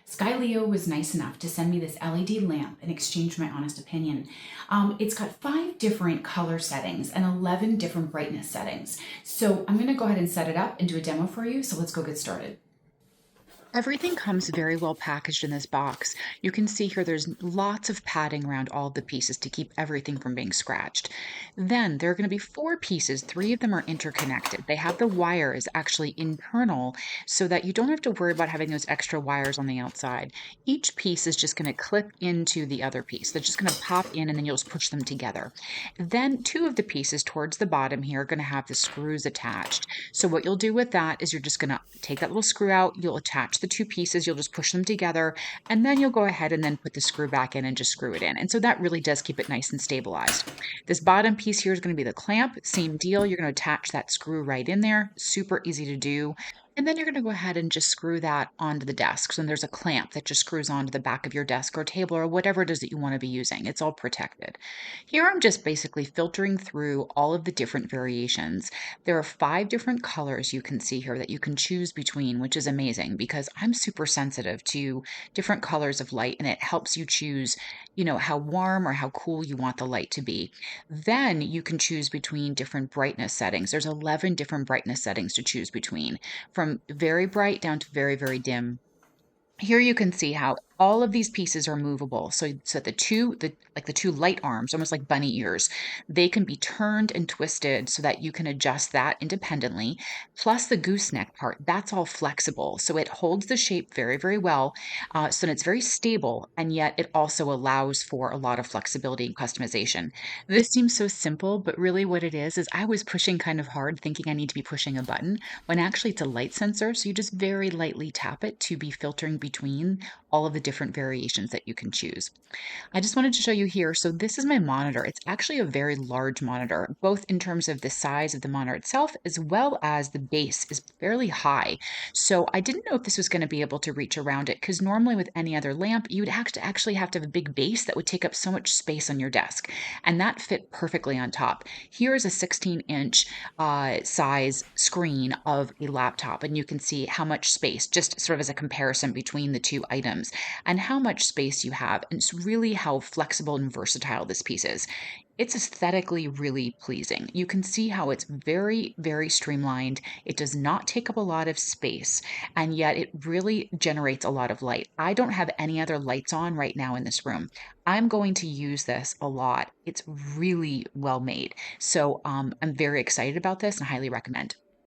Skyleo was nice enough to send me this LED lamp in exchange for my honest opinion. It's got 5 different color settings and 11 different brightness settings. So I'm going to go ahead and set it up and do a demo for you. So let's go get started. Everything comes very well packaged in this box. You can see here there's lots of padding around all of the pieces to keep everything from being scratched. Then there are going to be 4 pieces. 3 of them are interconnected. They have the wire is actually internal so that you don't have to worry about having those extra wires on the outside. Each piece is just going to clip into the other piece. They're just going to pop in and then you'll just push them together. Then 2 of the pieces towards the bottom here are going to have the screws attached. So what you'll do with that is you're just going to take that little screw out, you'll attach the 2 pieces, you'll just push them together, and then you'll go ahead and then put the screw back in and just screw it in. And so that really does keep it nice and stabilized. This bottom piece here is going to be the clamp, same deal. You're going to attach that screw right in there, super easy to do. And then you're going to go ahead and just screw that onto the desk. So then there's a clamp that just screws onto the back of your desk or table or whatever it is that you want to be using. It's all protected. Here I'm just basically filtering through all of the different variations. There are 5 different colors you can see here that you can choose between, which is amazing because I'm super sensitive to different colors of light and it helps you choose, how warm or how cool you want the light to be. Then you can choose between different brightness settings. There's 11 different brightness settings to choose between, from very bright down to very, very dim. Here you can see how all of these pieces are movable. So the two light arms, almost like bunny ears, they can be turned and twisted so that you can adjust that independently. Plus the gooseneck part, that's all flexible. So it holds the shape very, very well. So it's very stable, and yet it also allows for a lot of flexibility and customization. This seems so simple, but really what it is I was pushing kind of hard, thinking I need to be pushing a button, when actually it's a light sensor. So you just very lightly tap it to be filtering between all of the different variations that you can choose. I just wanted to show you here. So this is my monitor. It's actually a very large monitor, both in terms of the size of the monitor itself, as well as the base is fairly high. So I didn't know if this was going to be able to reach around it because normally with any other lamp, you would actually have to have a big base that would take up so much space on your desk. And that fit perfectly on top. Here is a 16-inch size screen of a laptop, and you can see how much space, just sort of as a comparison between the 2 items, and how much space you have. And it's really how flexible and versatile this piece is. It's aesthetically really pleasing. You can see how it's very, very streamlined. It does not take up a lot of space, and yet it really generates a lot of light. I don't have any other lights on right now in this room. I'm going to use this a lot. It's really well made. So I'm very excited about this and highly recommend.